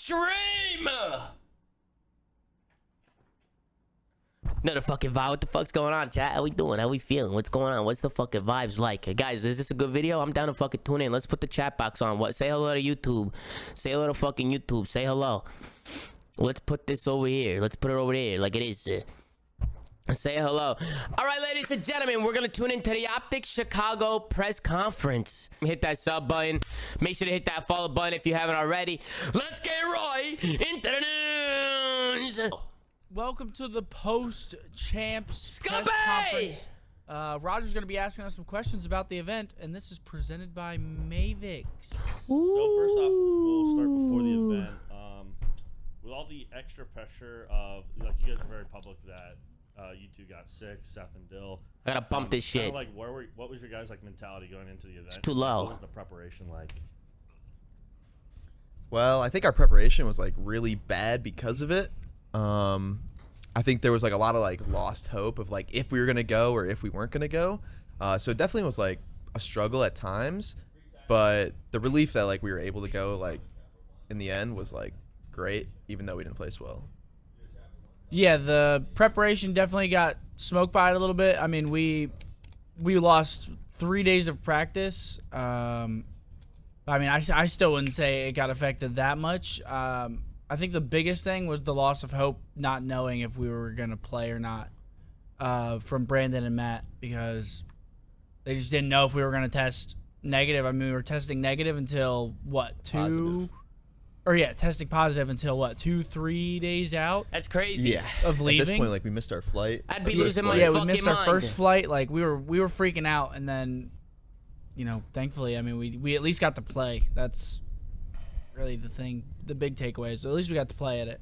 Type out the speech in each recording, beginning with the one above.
stream. Another fucking vibe. What the fuck's going on, chat? How we doing? How we feeling? What's going on? What's the fucking vibes like? Guys, is this a good video? I'm down to fucking tune in. Let's put the chat box on. What? Say hello to YouTube. Say hello to fucking YouTube. Say hello. Let's put this over here. Let's put it over there like it is. Say hello. All right, ladies and gentlemen, we're gonna tune into the OpTic Chicago press conference. Hit that sub button. Make sure to hit that follow button if you haven't already. Let's get right into the news. Welcome to the post champs press Scump! conference. Roger's going to be asking us some questions about the event, and this is presented by Mavix. So first off, we'll start before the event. With all the extra pressure of, like, you guys are very public that you two got sick, Seth and Dill. I gotta bump this shit. Like, what was your guys' like mentality going into the event? It's too low. What was the preparation like? Well, I think our preparation was like really bad because of it. I think there was like a lot of like lost hope of like if we were gonna go or if we weren't gonna go. So it definitely was like a struggle at times, but the relief that like we were able to go like in the end was like great, even though we didn't place well. Yeah, the preparation definitely got smoked by it a little bit. I mean, we lost 3 days of practice. I mean, I still wouldn't say it got affected that much. I think the biggest thing was the loss of hope, not knowing if we were going to play or not, from Brandon and Matt, because they just didn't know if we were going to test negative. I mean, we were testing negative until, what, testing positive until, what, 2-3 days out? That's crazy. Yeah. Of leaving. At this point, like we missed our flight. I'd be losing my Yeah, fucking we missed mind. our first flight. Like, we were freaking out, and then, you know, thankfully, I mean, we at least got to play. That's really the thing, the big takeaway. So at least we got to play at it.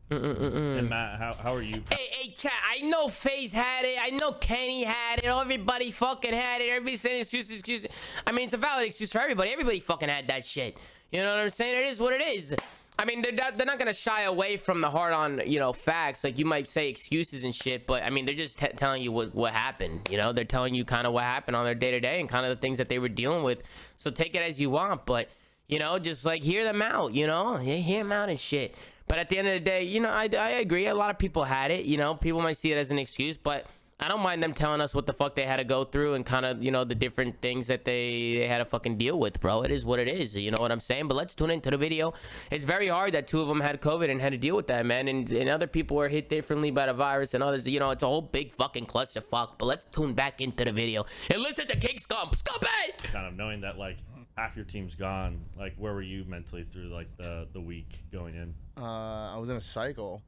And Matt, how are you? Hey, chat, I know FaZe had it. I know Kenny had it. Everybody fucking had it. Everybody's saying excuses. I mean, it's a valid excuse for everybody. Everybody fucking had that shit. You know what I'm saying? It is what it is. I mean, they're not going to shy away from the hard-on, you know, facts. Like, you might say excuses and shit, but, I mean, they're just telling you what happened, you know? They're telling you kind of what happened on their day-to-day and kind of the things that they were dealing with. So take it as you want, but, you know, just, like, hear them out, you know? Hear them out and shit. But at the end of the day, you know, I agree. A lot of people had it, you know? People might see it as an excuse, but I don't mind them telling us what the fuck they had to go through and kind of, you know, the different things that they had to fucking deal with, bro. It is what it is. You know what I'm saying? But let's tune into the video. It's very hard that 2 of them had COVID and had to deal with that, man. And other people were hit differently by the virus and others. You know, it's a whole big fucking clusterfuck. But let's tune back into the video and listen to King Scump. Scump it! Kind of knowing that like half your team's gone, like where were you mentally through like the week going in? I was in a cycle.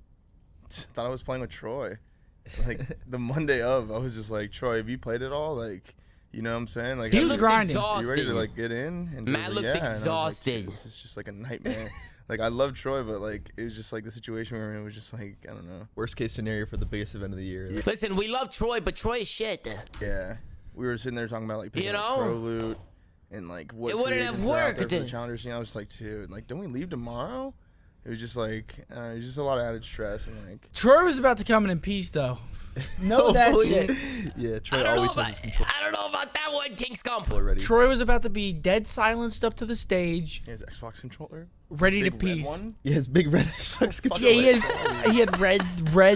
Thought I was playing with Troy. Like the Monday of, I was just like, Troy, have you played it all? Like, you know what I'm saying? Like, He was grinding. You ready to like get in? And Matt looks exhausted. Like, it's just like a nightmare. Like, I love Troy, but like it was just like the situation we were in was just like, I don't know. Worst case scenario for the biggest event of the year. Yeah. Listen, we love Troy, but Troy is shit. Yeah, we were sitting there talking about like picking You up know? pro loot and like what It wouldn't free have agents are out worked. there for the challenger scene. I was just like, dude, like, don't we leave tomorrow? It was just like, it was just a lot of added stress and like. Troy was about to come in peace, though. Know that shit. Yeah, Troy always has his control I don't know about that one, King Scump. already. Troy was about to be dead silenced up to the stage, He has an Xbox controller. ready to Big red peace. one. Yeah, his big red Xbox controller. Yeah, he had red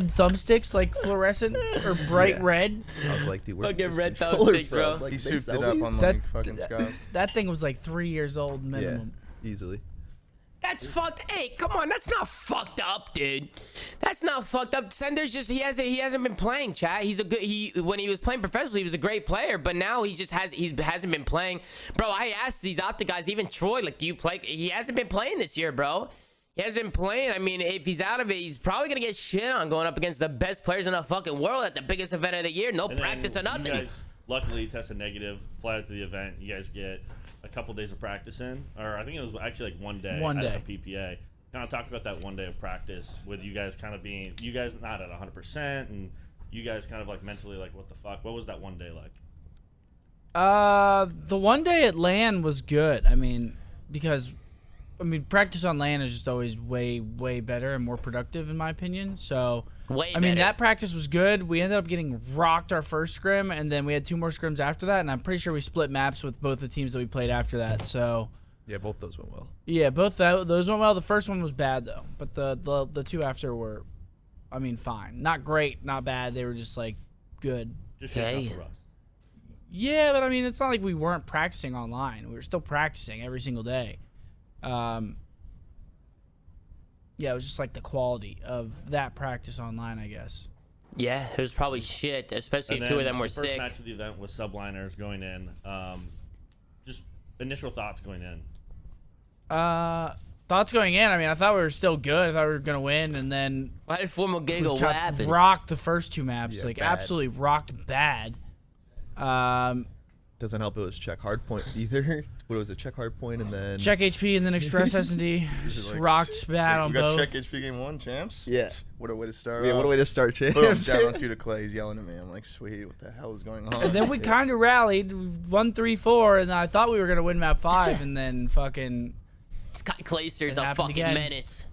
thumbsticks, like fluorescent or bright Yeah. red. I was like, dude, where's Fucking this red controller thumbsticks, from? bro. Like, He big souped it up selfies? on That- like fucking Scott. That thing was like 3 years old minimum. Yeah, easily. That's fucked. Hey, come on, that's not fucked up, dude. That's not fucked up. Sender's just he hasn't been playing, chat. He's a good when he was playing professionally, he was a great player, but now he hasn't been playing. Bro, I asked these OpTic guys, even Troy, like, do you play? He hasn't been playing this year, bro. He hasn't been playing. I mean, if he's out of it, he's probably gonna get shit on going up against the best players in the fucking world at the biggest event of the year. No And practice or then nothing. You guys luckily tested negative, fly out to the event. You guys get a couple days of practice in, or I think it was actually like one day. One day. At the PPA. Kind of talk about that one day of practice with you guys kind of being, you guys not at 100%, and you guys kind of like mentally like, what the fuck? What was that one day like? The one day at LAN was good. I mean, because practice on LAN is just always way better and more productive in my opinion. So Way I mean, better. that practice was good. We ended up getting rocked our first scrim, and then we had 2 more scrims after that, and I'm pretty sure we split maps with both the teams that we played after that. So Yeah, both those went well. Yeah, both those went well. The first one was bad though, but the two after were, I mean, fine. Not great, not bad. They were just like good. Just shaping Okay. up for us. Yeah, but I mean, it's not like we weren't practicing online. We were still practicing every single day. Yeah, it was just like the quality of that practice online, I guess. Yeah, it was probably shit, especially And if two of then them were the first sick. match of the event was subliners going in. Just initial thoughts going in. Thoughts going in. I mean, I thought we were still good. I thought we were gonna win, and then Why did Formal Giggle? we What got happened? rocked the first two maps, Yeah, like bad. absolutely rocked bad. Doesn't help it was check hard point either. What was it? Check hard point and then Check HP and then Express S&D. Just Like, rocked bad on We got both. check HP game 1, champs. Yeah. What a way to start. Yeah, what a way to start, champs. Boom, down on 2 to Clay. He's yelling at me. I'm like, sweet. What the hell is going on? And then we kind of rallied, 1-3-4, and I thought we were gonna win map 5, and then fucking Scott Clayster's It a happened fucking again. menace.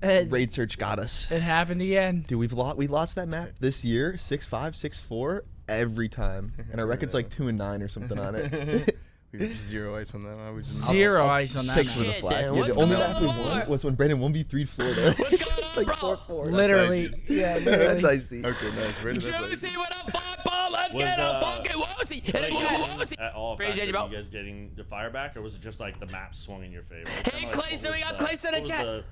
Raid search got us. It happened again. Dude, we lost that map this year, 6-5, 6-4 every time, and our record's like 2-9 or something on it. We have 0 ice on that. I was Zero ice on that Takes map. for the Shit, flag. Dan, Yeah, what's the only going map we on? won was when Brandon 1v3'd Florida. What's going like on, 4-4. Literally, icy. yeah, That's literally. icy. Okay, nice. Right Juicy with a football. Let's Was, get a fucking woozy. And a woozy. At all Appreciate factor you, in bro. you guys getting the fire back, or was it just like the map swung in your favor? Hey, Kinda like, Clayster, what we was got the- Clayster in the what was chat.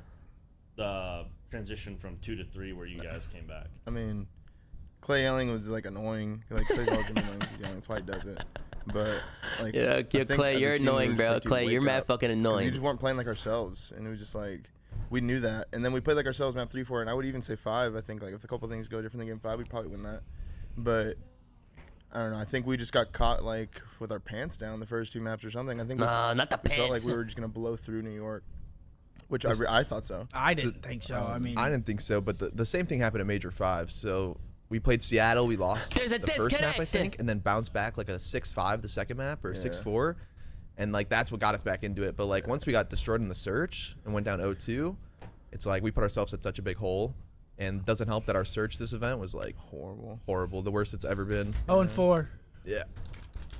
The transition from 2 to 3 where you guys came back. I mean, Clay yelling was like annoying. Like Clay's always been annoying 'cause he's yelling. That's why he does it. But like, Yeah, I think Clay, as a you're team, we were annoying, just bro. like, dude, Clay, you're wake mad up. fucking 'Cause annoying. We just weren't playing like ourselves, and it was just like we knew that. And then we played like ourselves map 3, 4, and I would even say 5. I think like if a couple things go different than game 5, we'd probably win that. But I don't know. I think we just got caught like with our pants down the first 2 maps or something. I think Nah, not the we felt like pants. we were just gonna blow through New York, which I thought so. I didn't think so. I mean, I didn't think so, but the same thing happened at Major 5. So we played Seattle. We lost There's a the first map, I disconnect. think, and then bounced back like a 6-5 the second map or Yeah. 6-4. And like that's what got us back into it. But like once we got destroyed in the search and went down 0-2, it's like we put ourselves at such a big hole. And it doesn't help that our search this event was like horrible, the worst it's ever been. 0-4. Yeah.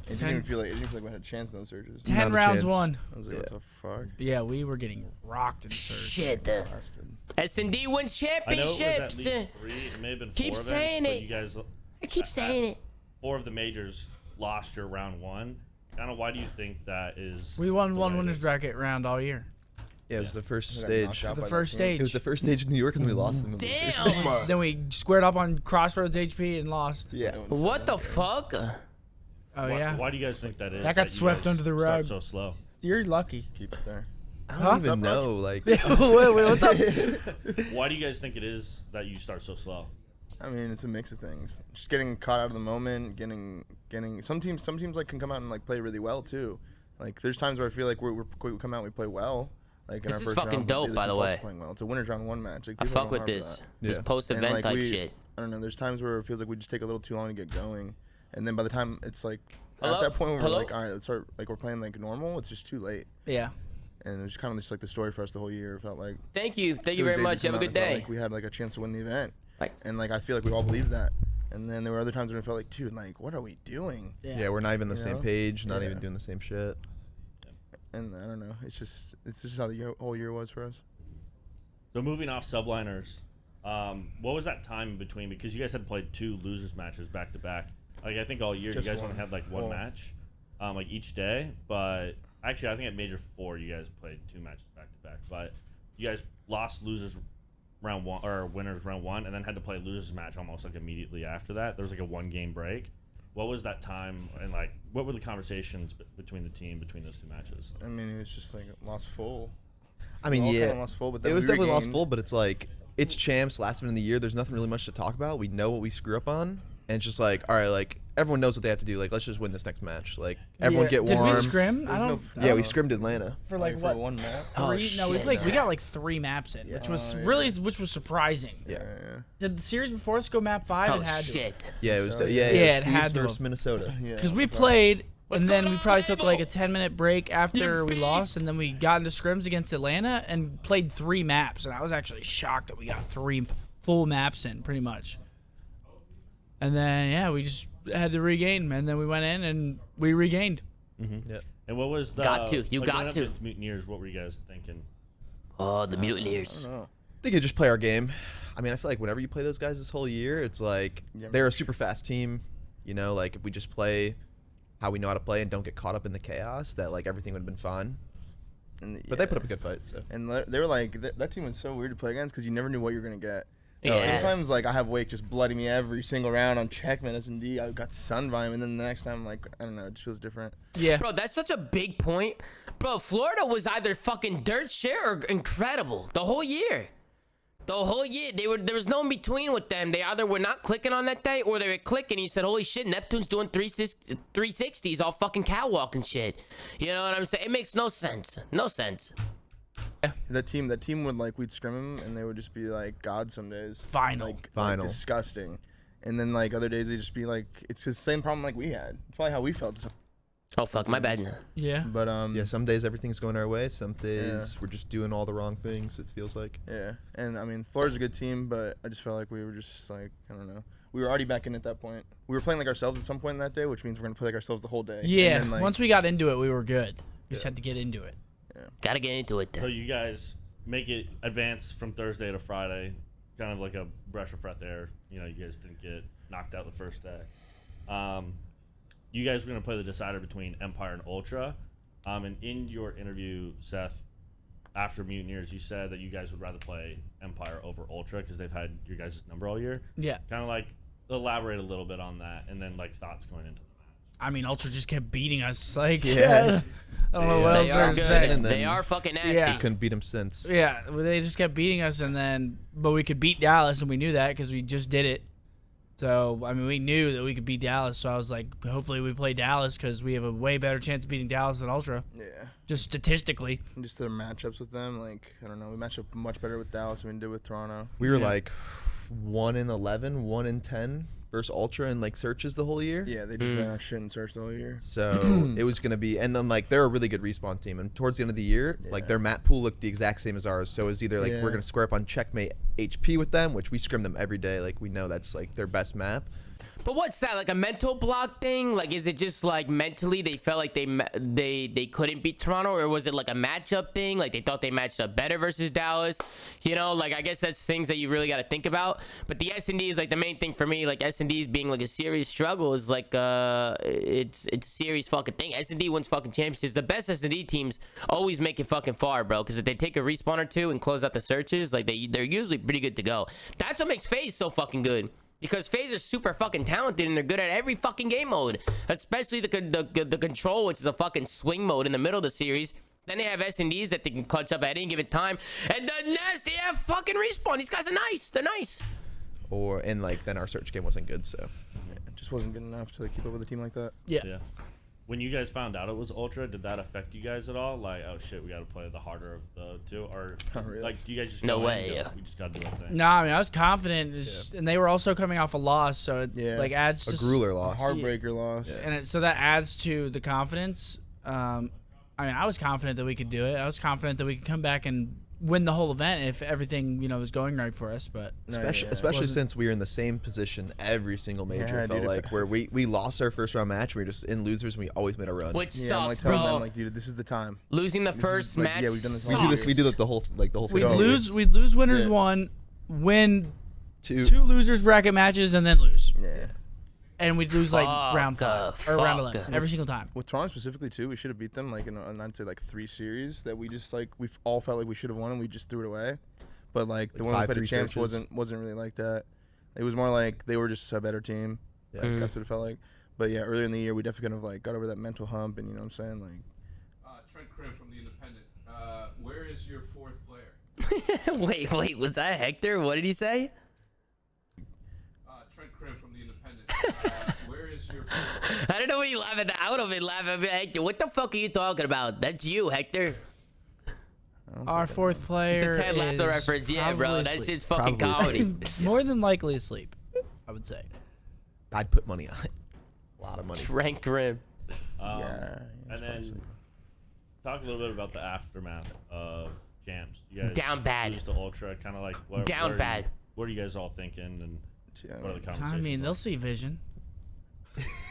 It didn't even feel like we had a chance in those searches. 10 Not a rounds chance. won. I was like, what the fuck? Yeah, we were getting rocked in search. Shit. Blasted. S&D wins I know it was at championships. least 3. It may have been 4 Keep events, saying but it. you guys, I keep saying it. 4 of the majors lost your round 1. I don't know, why do you think that is? We won the one way it winners is? bracket round all year. Yeah, it was the first We got stage. knocked out The by that first team. stage. It was the first stage in New York and we lost them. in the losers. Damn. Then we squared up on Crossroads HP and lost. Yeah. What the fuck? Oh Why, yeah. why do you guys think that is? That got you swept guys under the start rug. so slow. You're lucky. Keep it there. I don't Huh? even know. Like, wait, what's up? Why do you guys think it is that you start so slow? I mean, it's a mix of things. Just getting caught out of the moment, getting. Some teams like can come out and like play really well too. Like there's times where I feel like we come out and we play well. Like in This our is first fucking round, dope, other by the team's also way. Playing well. It's a winners round 1 match. Like, I people fuck don't with harp this. that. This Yeah. post-event And, like, type we- shit. I don't know. There's times where it feels like we just take a little too long to get going, and then by the time it's like Hello? at that point when Hello? we're like, all right, let's start. Like we're playing like normal. It's just too late, Yeah. and it was kind of just like the story for us the whole year. It felt like. Thank you. Thank you those very days much. we Have a come good out, it felt day. Like we had like a chance to win the event, Like- and like I feel like we all believed that. And then there were other times when it felt like, dude, like what are we doing? yeah, we're not even the You same know? page, not Yeah. even doing the same shit. And I don't know. It's just how the whole year was for us. So moving off subliners, what was that time in between? Because you guys had played 2 losers matches back to back. Like I think all year Just you guys one. only had like one Well- match, like each day. But actually, I think at Major 4 you guys played 2 matches back to back. But you guys lost losers round 1 or winners round 1, and then had to play a losers match almost like immediately after that. There was like a 1-game break. What was that time, and like what were the conversations between the team between those 2 matches? I mean, it was just like lost full. I mean, We all yeah, kinda lost full, but then it was we definitely lost regained. full, but it's like it's champs, last event of the year. There's nothing really much to talk about. We know what we screw up on, and it's just like, all right, like everyone knows what they have to do. Like, let's just win this next match. Like, everyone Yeah. get Did warm. we scrim? I There's don't. Yeah, we scrimmed Atlanta. For like for what? one map. Oh, 3? No, we shit. played. We got like 3 maps in, which was which was surprising. Yeah, Did the series before us go map 5? Oh it had shit. yeah, it was. So, Yeah, yeah, it it was had Thieves to versus have. Minnesota. Yeah. Because we but- played, What's and then going we on, probably took like a Abel? 10-minute break after You we lost, beast. and then we got into scrims against Atlanta and played 3 maps. And I was actually shocked that we got 3 full maps in, pretty much. And then yeah, we just had to regain, and then we went in and we regained. Yeah. And what was the Got to. You like, got going up to. against Mutineers? What were you guys thinking? Oh, the Mutineers. I don't know. I think you just play our game. I mean, I feel like whenever you play those guys this whole year, it's like Yeah. they're a super fast team. You know, like if we just play how we know how to play and don't get caught up in the chaos, that like everything would have been fine. But they put up a good fight. So And they were like, that team was so weird to play against because you never knew what you were gonna get. Yeah. Sometimes like I have Wake just blooding me every single round on checkmate S&D. I got Sunvime, and then the next time like I don't know, it just feels different. Yeah. Bro, that's such a big point. Bro, Florida was either fucking dirt shit or incredible the whole year. The whole year, there was no in between with them. They either were not clicking on that day, or they were clicking. You said, "Holy shit, Neptune's doing 360s, all fucking catwalk and shit." You know what I'm saying? It makes no sense. No sense. That team would like we'd scrim them, and they would just be like God some days. Final. Like Final. disgusting. And then like other days they just be like, it's the same problem like we had. It's probably how we felt. Oh fuck, my bad. Yeah. But yeah, some days everything's going our way. Some days we're just doing all the wrong things. It feels like. yeah. And I mean, Florida's a good team, but I just felt like we were just like I don't know. We were already back in at that point. We were playing like ourselves at some point in that day, which means we're gonna play like ourselves the whole day. Yeah. And then, like, Once we got into it, we were good. We just had to get into it. Gotta get into it So then. you guys make it advance from Thursday to Friday, kind of like a brush of fret there. You know, you guys didn't get knocked out the first day. You guys were going to play the decider between Empire and Ultra. And in your interview, Seth, after Mutineers, you said that you guys would rather play Empire over Ultra because they've had your guys' number all year. Yeah. Kind of like elaborate a little bit on that, and then like thoughts going into the match. I mean, Ultra just kept beating us. Like, Yeah. I don't know what They else They are to good. say. And then- They are fucking nasty. Yeah. Couldn't beat them since. Yeah, well, they just kept beating us, and then but we could beat Dallas, and we knew that because we just did it. So I mean, we knew that we could beat Dallas. So I was like, hopefully we play Dallas because we have a way better chance of beating Dallas than Ultra, Yeah. just statistically. And just their matchups with them, like I don't know, we matched up much better with Dallas than we did with Toronto. We were Yeah. like 1-11, 1-10 versus Ultra in like searches the whole year. Yeah, they just ran our shit and searched the whole year. So it was gonna be, and then like they're a really good respawn team, and towards the end of the year, like their map pool looked the exact same as ours. So it was either like Yeah. we're gonna square up on checkmate HP with them, which we scrim them every day. Like we know that's like their best map. But what's that, like a mental block thing? Like, is it just like mentally they felt like they couldn't beat Toronto, or was it like a matchup thing? Like they thought they matched up better versus Dallas? You know, like I guess that's things that you really got to think about. But the S&D is like the main thing for me. Like S&D's being like a serious struggle is like it's a serious fucking thing. S&D wins fucking championships. The best S&D teams always make it fucking far, bro. Because if they take a respawn or two and close out the searches, like they're usually pretty good to go. That's what makes FaZe so fucking good. Because FaZe are super fucking talented and they're good at every fucking game mode. Especially the control, which is a fucking swing mode in the middle of the series. Then they have S&Ds that they can clutch up at any given time. And the nasty have fucking respawn. These guys are nice. They're nice. And like then our search game wasn't good, so It just wasn't good enough to like, keep up with a team like that. Yeah. When you guys found out it was Ultra, did that affect you guys at all? Like, oh shit, we got to play the harder of the two, or Not really. like, do you guys just No go in way, and go, yeah. we just got to do our thing? No, I mean I was confident, and they were also coming off a loss, so it Yeah. like adds a to grueler loss. Heartbreaker loss. and so that adds to the confidence. I mean, I was confident that we could do it. I was confident that we could come back and win the whole event if everything was going right for us. But Especially since we were in the same position every single major. Yeah, It felt dude, like where we lost our first round match, we were just in losers, and we always made a run. Which Yeah, I'm like sucks, telling bro. them like, dude, this is the time. Losing the This is, first like, match yeah, we've done this we do sucks. this. We do the whole we'd thing. lose winners Yeah. one, win Two. two losers bracket matches, and then lose. Yeah. And we'd lose like Fuck, round 5 or round fuck. 11 every single time. With Toronto specifically too, we should have beat them like in I'd say like 3 series that we just like we all felt like we should have won and we just threw it away. But like the one we 5 played three at Champs searches. wasn't really like that. It was more like they were just a better team. Yeah. That's what it felt like. But yeah, earlier in the year we definitely kind of like got over that mental hump, and you know what I'm saying, like Trent Krim from The Independent. Where is your fourth player? Wait, was that Hector? What did he say? Trent Krim from The Independent. Where is your fourth player? I don't know what you laughing at. I would have been laughing at Hector. What the fuck are you talking about? That's you, Hector. Our fourth player It's a Ted Lasso is reference. Yeah, bro. probably That asleep. shit's fucking Probably comedy. More than likely asleep, I would say. I'd put money on it. A lot of money. Frank Grimm. yeah. And then talk a little bit about the aftermath of Champs. You guys Down bad. lose to Ultra, kind of like what, Down what are bad. what are you guys all thinking, and Yeah, what are the I conversations? mean, they'll see vision.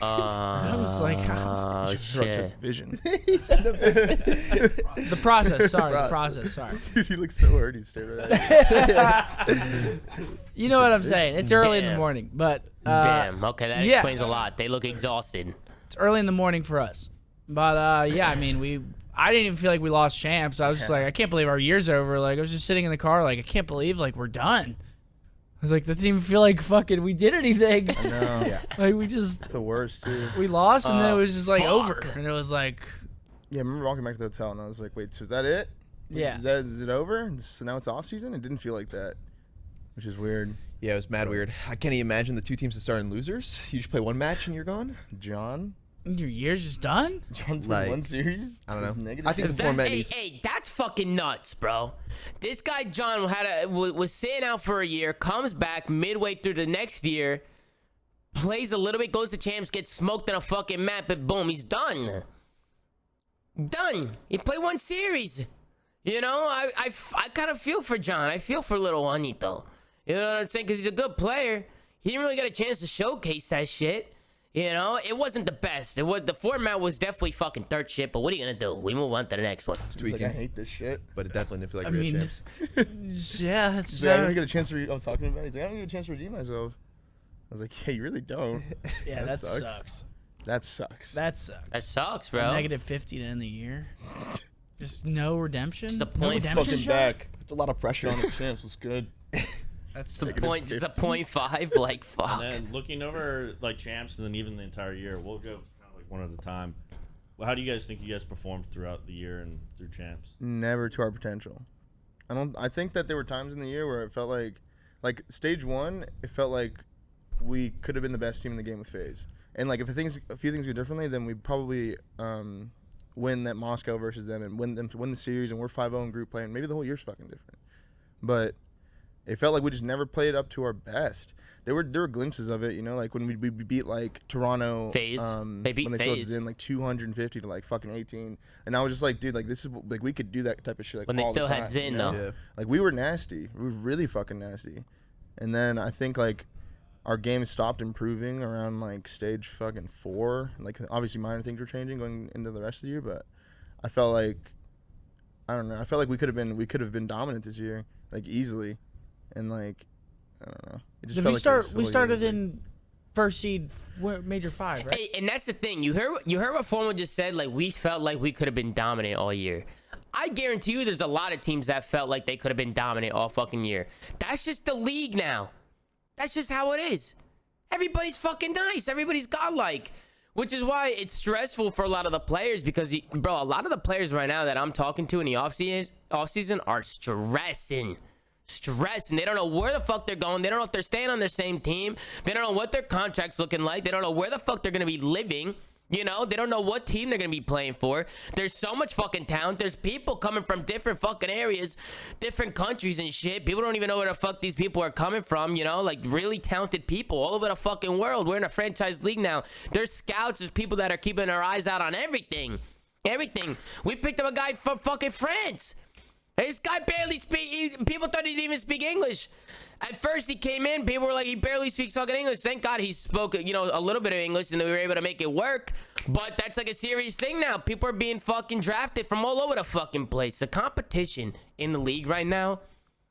I was like, Oh shit. Vision. the process. Sorry, the process. Sorry. Dude, he looks so hurt. He stared at you. You know what I'm saying? It's early in the Damn. morning, but Damn. Okay, that yeah. explains a lot. They look exhausted. it's early in the morning for us. But yeah, I mean, I didn't even feel like we lost champs. I was just like, I can't believe our year's over. Like, I was just sitting in the car, like, I can't believe like we're done. I was like, that didn't even feel like fucking we did anything. I know. Yeah. Like we just It's the worst too. we lost, and then it was just like fuck. over, and it was like, Yeah, I remember walking back to the hotel and I was like, wait, so is that it? yeah. Is it over? So now it's off season? It didn't feel like that, which is weird. Yeah, it was mad weird. I can't even imagine the two teams that started losers. You just play one match and you're gone. John Your year's just done. played Like, one series. I don't know. Negative I think the format needs. Hey, that's fucking nuts, bro. This guy John was sitting out for a year, comes back midway through the next year, plays a little bit, goes to champs, gets smoked on a fucking map, and boom, he's done. Done. He played one series. You know, I kind of feel for John. I feel for little Juanito. You know what I'm saying? Because he's a good player. He didn't really get a chance to showcase that shit. You know, it wasn't the best. The format was definitely fucking third shit. But what are you gonna do? We move on to the next one. It's He's like, I tweaking, hate this shit. but it definitely didn't feel like I real mean, champs. yeah, that's He's like, I don't get a chance to. I was talking about. He's like, I don't get a chance to redeem myself. I was like, yeah, you really don't. yeah, that sucks. sucks. That sucks. That sucks. That sucks, bro. Negative 50 to end the year. Just no redemption. Just a No point redemption Fucking shot? back. It's a lot of pressure. John the champs was good. That's Just a point 0.5. Like fuck. And then looking over like champs and then even the entire year, we'll go kind of like one at a time. Well, how do you guys think you guys performed throughout the year and through champs? Never to our potential. I think that there were times in the year where it felt like stage one, it felt like we could have been the best team in the game with FaZe. And like if a few things go differently, then we probably win that Moscow versus them and win the series, and we're 5-0 in group play, and maybe the whole year's fucking different. But it felt like we just never played up to our best. There were glimpses of it, you know, like when we beat like Toronto. FaZe. They beat when they showed FaZe. us in like 250 to like fucking 18, and I was just like, dude, like this is like we could do that type of shit. Like, When they all the still had time, Zin, you know? though. Yeah. Like we were nasty. We were really fucking nasty. And then I think like our game stopped improving around like stage fucking 4. Like obviously minor things were changing going into the rest of the year, but I felt like I don't know. I felt like we could have been dominant this year, like easily, and like I don't know. It just Did felt we like start? this We whole year started was, like, in first seed, major 5, right? Hey, and that's the thing. You heard what Formal just said. Like we felt like we could have been dominant all year. I guarantee you, there's a lot of teams that felt like they could have been dominant all fucking year. That's just the league now. That's just how it is. Everybody's fucking nice. Everybody's godlike. Which is why it's stressful for a lot of the players because, bro, a lot of the players right now that I'm talking to in the offseason are stressing. They don't know where the fuck they're going. They don't know if they're staying on their same team. They don't know what their contract's looking like. They don't know where the fuck they're going to be living. You know, they don't know what team they're going to be playing for. There's so much fucking talent. There's people coming from different fucking areas, different countries and shit. People don't even know where the fuck these people are coming from, you know? Like, really talented people all over the fucking world. We're in a franchise league now. There's scouts. There's people that are keeping their eyes out on everything. Everything. We picked up a guy from fucking France. This guy barely people thought he didn't even speak English. At first he came in, people were like, he barely speaks fucking English. Thank God he spoke, you know, a little bit of English and then we were able to make it work. But that's like a serious thing now. People are being fucking drafted from all over the fucking place. The competition in the league right now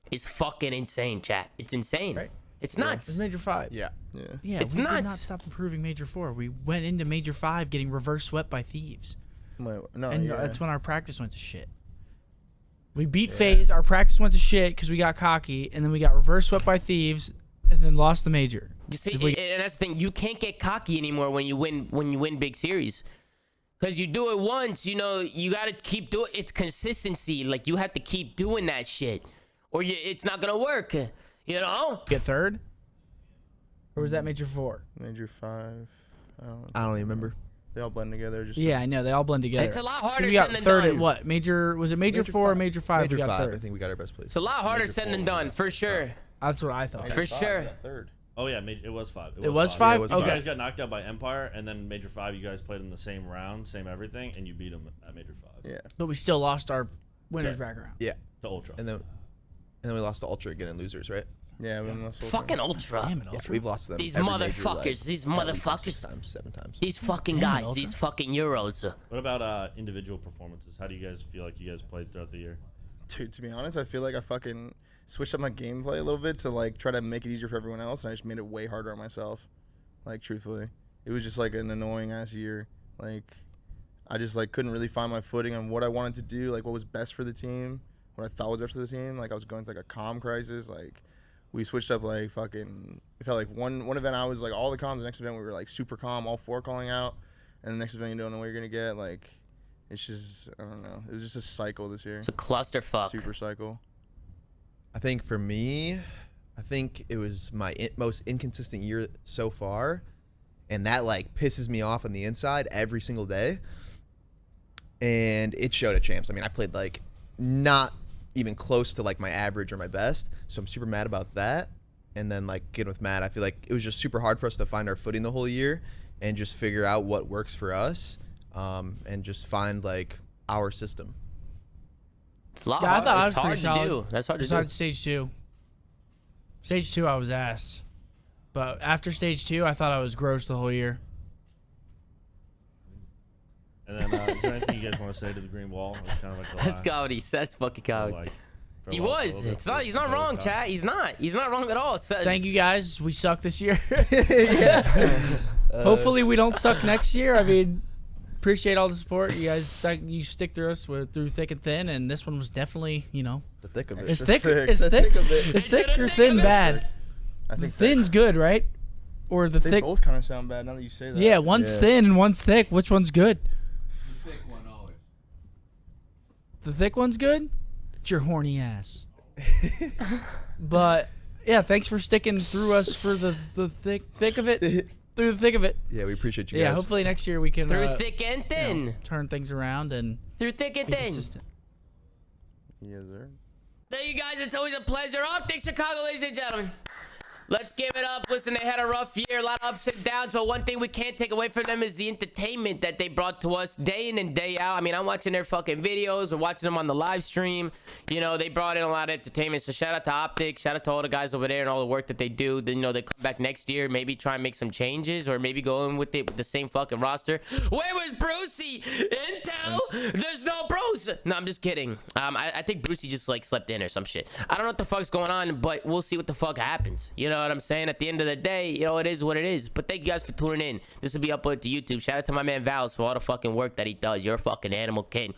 is fucking insane, chat. It's insane. Right. It's nuts. It's major 5. Yeah. Yeah. Yeah, It's we did not nuts. stop improving major 4. We went into major 5 getting reverse swept by thieves. No, And yeah. that's when our practice went to shit. We beat FaZe, our practice went to shit because we got cocky, and then we got reverse swept by thieves, and then lost the major. You see, If we- and that's the thing. You can't get cocky anymore when you win big series, because you do it once. You know, you got to keep doing. It's consistency. Like you have to keep doing that shit, or it's not gonna work. You know. Get third? Or was that major 4? Major 5. I don't even remember. They all blend together. Just Yeah, I know. They all blend together. It's a lot I harder think we got said than third done. at what? Was it major 4 or major 5? Major we got 5. I third. think we got our best place. It's a lot harder said than done, for sure. That's what I thought. For sure. Third. Oh yeah, it was 5. It was 5? Yeah, it was You Okay. guys got knocked out by Empire, and then Major 5, you guys played in the same round, same everything, and you beat them at Major 5. Yeah. But we still lost our winner's Okay. background. Yeah. To Ultra. And then we lost to Ultra again in losers, right? Yeah, we lost Fucking Ultra. Damn it, Yeah, Ultra. we've lost them. These every major, motherfuckers, like, these at least motherfuckers. 6 times, 7 times. These fucking Damn it, guys, Ultra. these fucking Euros. What about individual performances? How do you guys feel like you guys played throughout the year? Dude, to be honest, I feel like I fucking switched up my gameplay a little bit to like try to make it easier for everyone else, and I just made it way harder on myself. Like, truthfully, it was just like an annoying ass year. Like, I just like couldn't really find my footing on what I wanted to do, like what was best for the team, what I thought was best for the team. Like, I was going through like a comm crisis. Like, we switched up like fucking. It felt like one event I was like all the comms. The next event we were like super calm, all 4 calling out, and the next event you don't know what you're gonna get. Like, it's just, I don't know. It was just a cycle this year. It's a clusterfuck. Super cycle. I think for me, I think it was my most inconsistent year so far, and that like pisses me off on the inside every single day. And it showed at champs. I mean, I played like not even close to like my average or my best, so I'm super mad about that. And then like getting with Matt, I feel like it was just super hard for us to find our footing the whole year and just figure out what works for us, and just find like our system. It's a lot Yeah, I hard. thought I It's was hard pretty to solid. do. That's hard to do. Besides stage 2. Stage 2, I was ass. But after stage 2, I thought I was gross the whole year. And then, is there anything you guys want to say to the green wall? It's kind of like the That's last, comedy. That's fucking comedy. like, He farewell was. close It's up not. for He's not the wrong, cup. chat. He's not. He's not wrong at all. Thank you guys. We suck this year. Yeah. Hopefully we don't suck next year. I mean, appreciate all the support. You guys stick through us through thick and thin, and this one was definitely, you know, The thick of it. it's The thick. thick. It's The thick. thick of it. It's thick or thin bad. I think Thin's good, right? Or the they thick. both kind of sound bad now that you say that. Yeah, one's Yeah. thin and one's thick. Which one's good? The thick one always. The thick one's good. It's your horny ass. But yeah, thanks for sticking through us for the thick of it. Through the thick of it. Yeah, we appreciate you guys. Yeah, hopefully next year we can Through thick and you know, thin. turn things around and Through thick and be thin. consistent. Yes, sir. Thank you guys. It's always a pleasure. OpTic Chicago, ladies and gentlemen. Let's give it up. Listen, they had a rough year, a lot of ups and downs, but one thing we can't take away from them is the entertainment that they brought to us day in and day out. I mean, I'm watching their fucking videos or watching them on the live stream. You know, they brought in a lot of entertainment. So shout out to OpTic, shout out to all the guys over there and all the work that they do. Then, you know, they come back next year, maybe try and make some changes or maybe go in with it with the same fucking roster. Where was Brucey? Intel? There's no Bruce. No, I'm just kidding. I think Brucey just like slept in or some shit. I don't know what the fuck's going on, but we'll see what the fuck happens. You know what I'm saying? At the end of the day, you know, it is what it is. But thank you guys for tuning in. This will be uploaded to YouTube. Shout out to my man Vals for all the fucking work that he does. You're a fucking animal king.